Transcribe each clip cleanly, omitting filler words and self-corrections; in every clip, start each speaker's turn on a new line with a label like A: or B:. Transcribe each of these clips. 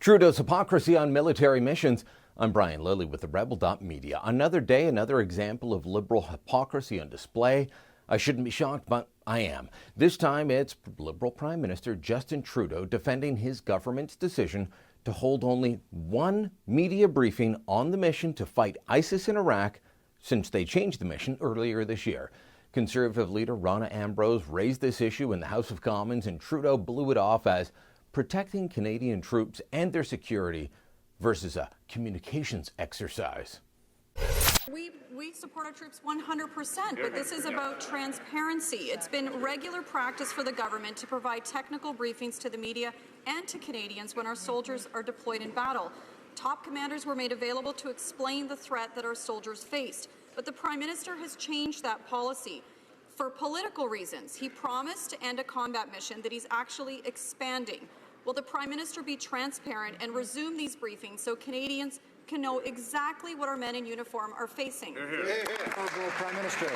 A: Trudeau's hypocrisy on military missions. I'm Brian Lilly with the Rebel.media. Another day, another example of Liberal hypocrisy on display. I shouldn't be shocked, but I am. This time it's Liberal Prime Minister Justin Trudeau defending his government's decision to hold only one media briefing on the mission to fight ISIS in Iraq since they changed the mission earlier this year. Conservative leader Rona Ambrose raised this issue in the House of Commons, and Trudeau blew it off as protecting Canadian troops and their security versus a communications exercise.
B: We support our troops 100%, but this is about transparency. It's been regular practice for the government to provide technical briefings to the media and to Canadians when our soldiers are deployed in battle. Top commanders were made available to explain the threat that our soldiers faced, but the Prime Minister has changed that policy. For political reasons, he promised to end a combat mission that he's actually expanding. Will the Prime Minister be transparent and resume these briefings so Canadians can know exactly what our men in uniform are facing?
C: Honourable Prime Minister,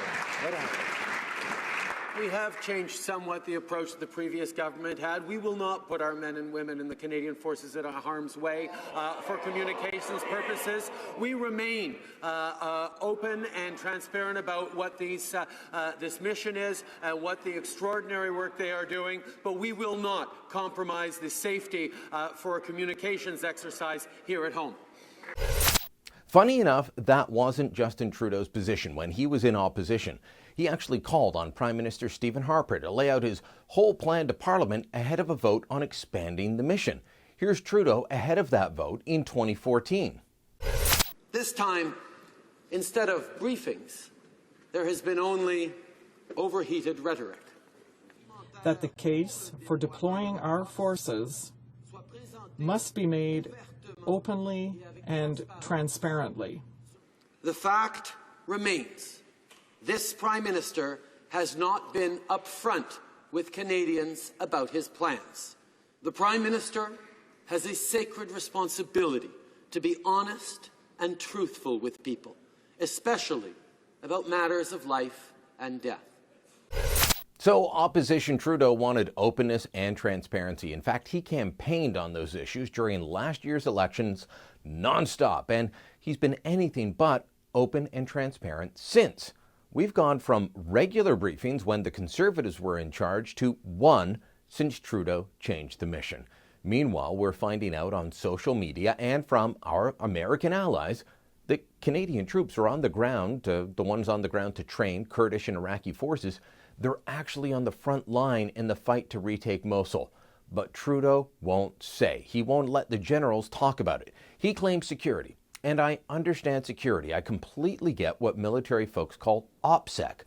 D: We have changed somewhat the approach that the previous government had. We will not put our men and women in the Canadian forces in harm's way for communications purposes. We remain open and transparent about what this mission is and what the extraordinary work they are doing, but we will not compromise the safety for a communications exercise here at home.
A: Funny enough, that wasn't Justin Trudeau's position when he was in opposition. He actually called on Prime Minister Stephen Harper to lay out his whole plan to Parliament ahead of a vote on expanding the mission. Here's Trudeau ahead of that vote in 2014.
D: This time, instead of briefings, there has been only overheated rhetoric.
E: That the case for deploying our forces must be made openly and transparently.
D: The fact remains, this Prime Minister has not been upfront with Canadians about his plans. The Prime Minister has a sacred responsibility to be honest and truthful with people, especially about matters of life and death.
A: So opposition Trudeau wanted openness and transparency. In fact, he campaigned on those issues during last year's elections nonstop, and he's been anything but open and transparent since. We've gone from regular briefings when the Conservatives were in charge to one since Trudeau changed the mission. Meanwhile, we're finding out on social media and from our American allies that Canadian troops are on the ground, the ones on the ground to train Kurdish and Iraqi forces. They're actually on the front line in the fight to retake Mosul. But Trudeau won't say. He won't let the generals talk about it. He claims security. And I understand security. I completely get what military folks call OPSEC,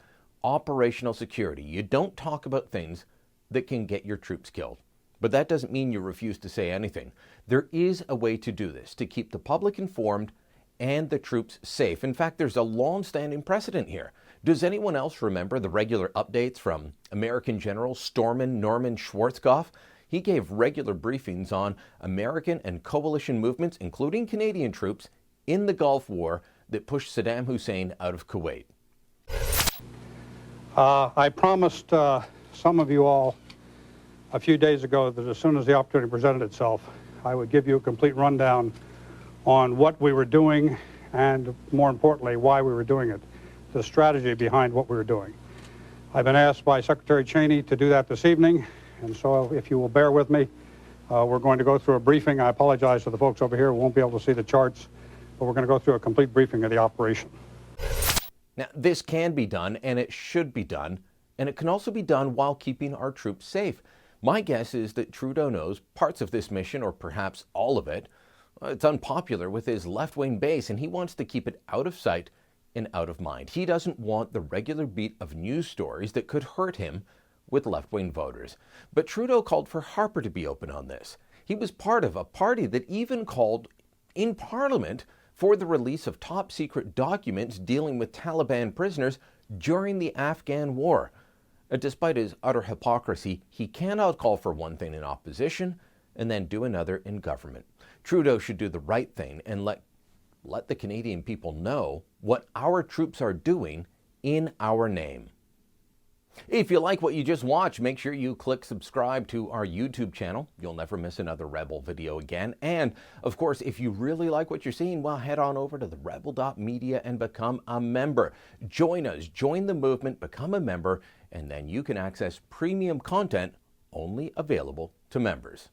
A: operational security. You don't talk about things that can get your troops killed. But that doesn't mean you refuse to say anything. There is a way to do this, to keep the public informed and the troops safe. In fact, there's a long-standing precedent here. Does anyone else remember the regular updates from American General Norman Schwarzkopf? He gave regular briefings on American and coalition movements, including Canadian troops, in the Gulf War that pushed Saddam Hussein out of Kuwait.
F: I promised some of you all a few days ago that as soon as the opportunity presented itself, I would give you a complete rundown on what we were doing and, more importantly, why we were doing it, the strategy behind what we were doing. I've been asked by Secretary Cheney to do that this evening, and so if you will bear with me, we're going to go through a briefing. I apologize to the folks over here who won't be able to see the charts, but we're going to go through a complete briefing of the operation.
A: Now, this can be done, and it should be done, and it can also be done while keeping our troops safe. My guess is that Trudeau knows parts of this mission, or perhaps all of it, it's unpopular with his left-wing base, and he wants to keep it out of sight and out of mind. He doesn't want the regular beat of news stories that could hurt him with left-wing voters. But Trudeau called for Harper to be open on this. He was part of a party that even called in Parliament for the release of top-secret documents dealing with Taliban prisoners during the Afghan war. Despite his utter hypocrisy, he cannot call for one thing in opposition and then do another in government. Trudeau should do the right thing and let the Canadian people know what our troops are doing in our name. If you like what you just watched, make sure you click subscribe to our YouTube channel. You'll never miss another Rebel video again. And of course, if you really like what you're seeing, well, head on over to therebel.media and become a member. Join us, join the movement, become a member, and then you can access premium content only available to members.